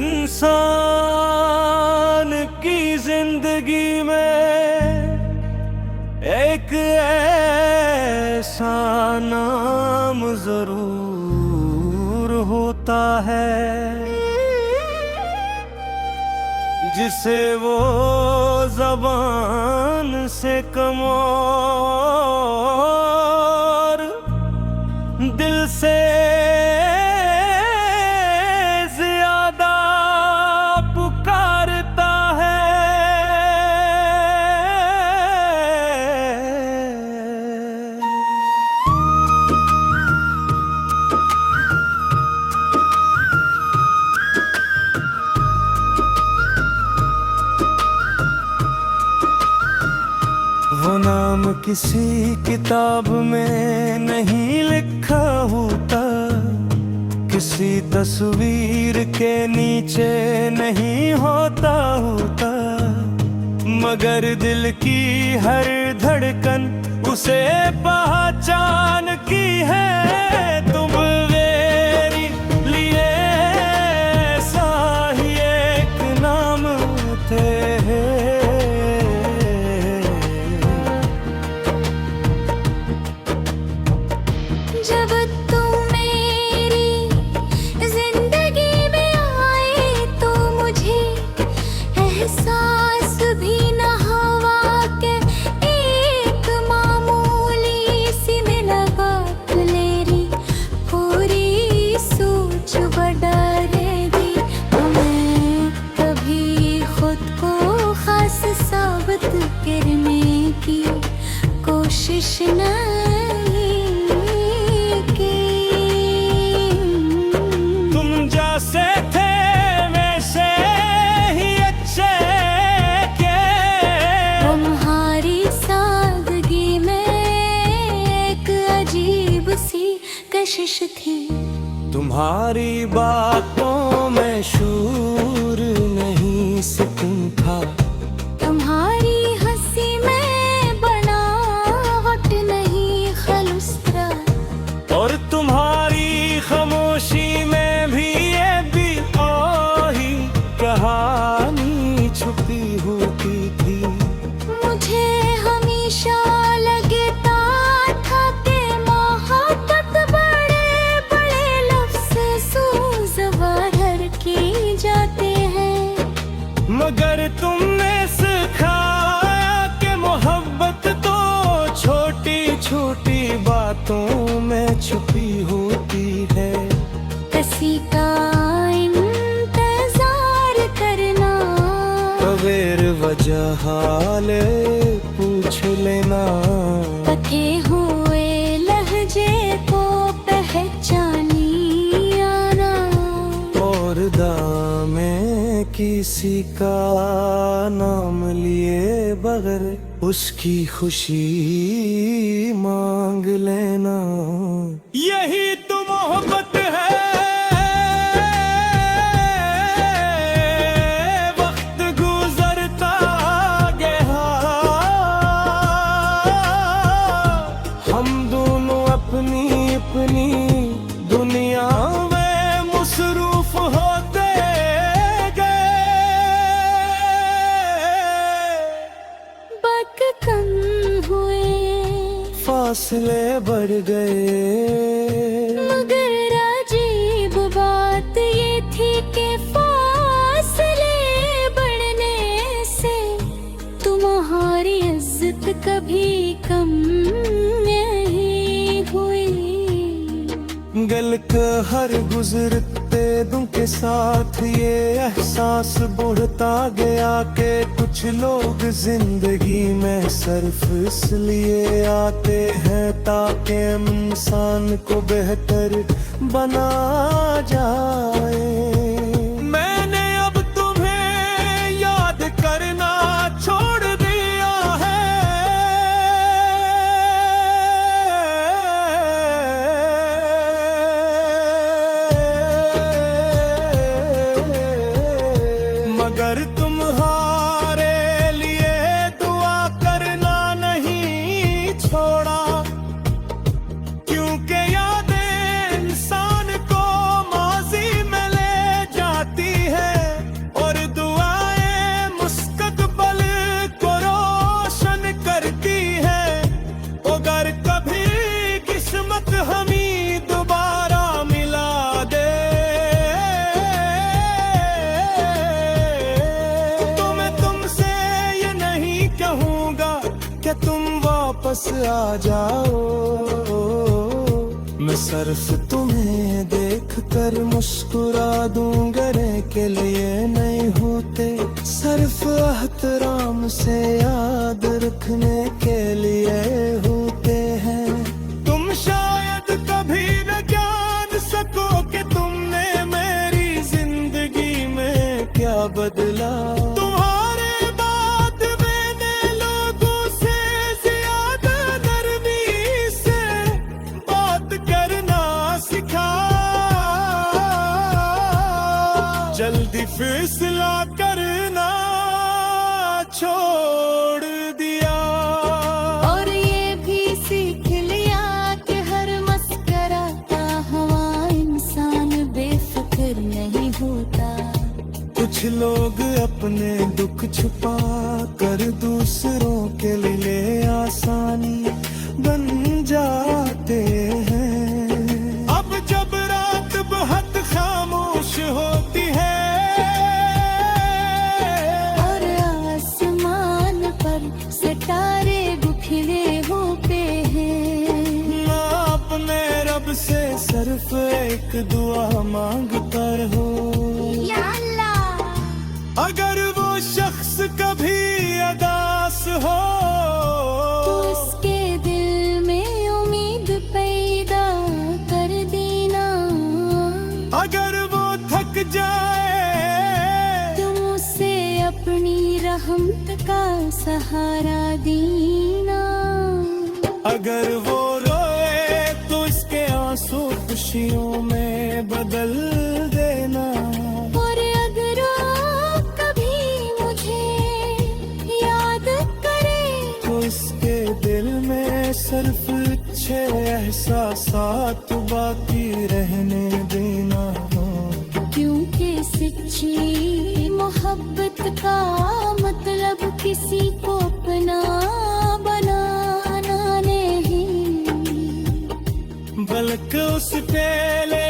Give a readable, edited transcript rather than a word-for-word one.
इंसान की जिंदगी में एक ऐसा नाम जरूर होता है जिसे वो ज़बान से कम और दिल से ज्यादा पुकारता है। वो नाम किसी किताब में नहीं लिखा होता, किसी तस्वीर के नीचे नहीं होता, मगर दिल की हर धड़कन उसे पहचान की है। तुम मेरे लिए ऐसा ही एक नाम थे। जब तुम मेरी जिंदगी में आए तो मुझे एहसास भी न हुआ कि एक मामूली सी में लगा मेरी पूरी सोच बढ़ाने दी। मैं कभी खुद को खास साबित करने की कोशिश नहीं की। तुम जैसे थे वैसे ही अच्छे के, तुम्हारी सादगी में एक अजीब सी कशिश थी। तुम्हारी बातों में शूर नहीं सुकून था, तुम्हारी हंसी में बनावट नहीं खलूस था, और तुम्हारी खामोशी में भी ये भी ही कहानी छुपी होती थी। मुझे हमेशा लगता था कि मोहब्बत बड़े बड़े लफ्ज़ सूज़वार की जाते हैं, मगर तुमने सिखाया कि मोहब्बत तो छोटी छोटी बातों में छुपी होती है। किसी का इंतजार करना, बगैर वजह हाल पूछ लेना, पके हुए लहजे को पहचानी आना, और दामे किसी का नाम लिए बगैर उसकी खुशी मांग लेना। यही तो मोहब्बत है। वक्त गुजरता गया, हम दोनों अपनी अपनी दुनिया में मसरूफ होते गए। वक्त कम हुए, फासले बढ़ गए, मगर अजीब बात ये थी कि फासले बढ़ने से तुम्हारी इज्जत कभी कम नहीं हुई। गल का हर गुजरते दुम के साथ ये एहसास बढ़ता गया कि कुछ लोग जिंदगी में सिर्फ इसलिए आते हैं ताकि इंसान को बेहतर बना जाए। मैंने अब तुम्हें याद करना छोड़ दिया है। मगर तुम्हारे लिए दुआ करना नहीं छोड़ा, क्योंकि यादें इंसान को माजी में ले जाती है। वापस आ जाओ। मैं सिर्फ तुम्हें देख कर मुस्कुरा दूं, गले के लिए नहीं होते, सिर्फ एहतराम से याद रखने के लिए होते हैं। तुम शायद कभी न जान सको कि तुमने मेरी जिंदगी में क्या बदला। तुम्हारे बाद मैंने लोगों से ज्यादा नरमी से बात करना सीखा। जल्दी फैसला करना छोड़ दिया, और ये भी सीख लिया कि हर मस्कराता हुआ इंसान बेफिक्र नहीं होता। कुछ लोग अपने दुख छुपा कर दूसरों के लिए आसानी बन जाते हैं। अब जब रात बहुत खामोश होती है और आसमान पर सितारे बिखरे होते हैं, मैं अपने रब से सिर्फ एक दुआ मांगता रहूं। या अल्लाह, अगर वो शख्स कभी अदास हो तो उसके दिल में उम्मीद पैदा कर देना। अगर वो थक जाए तुम उसे अपनी रहमत का सहारा देना। अगर वो रोए तो इसके आंसू खुशियों में बदल देना। और अगर वो कभी मुझे याद करे तो इसके दिल में सिर्फ अच्छे एहसासात बाकी रहने देना। क्योंकि सच्ची मोहब्बत का मतलब किसी को अपना बनाना नहीं, बल्कि उस पे ले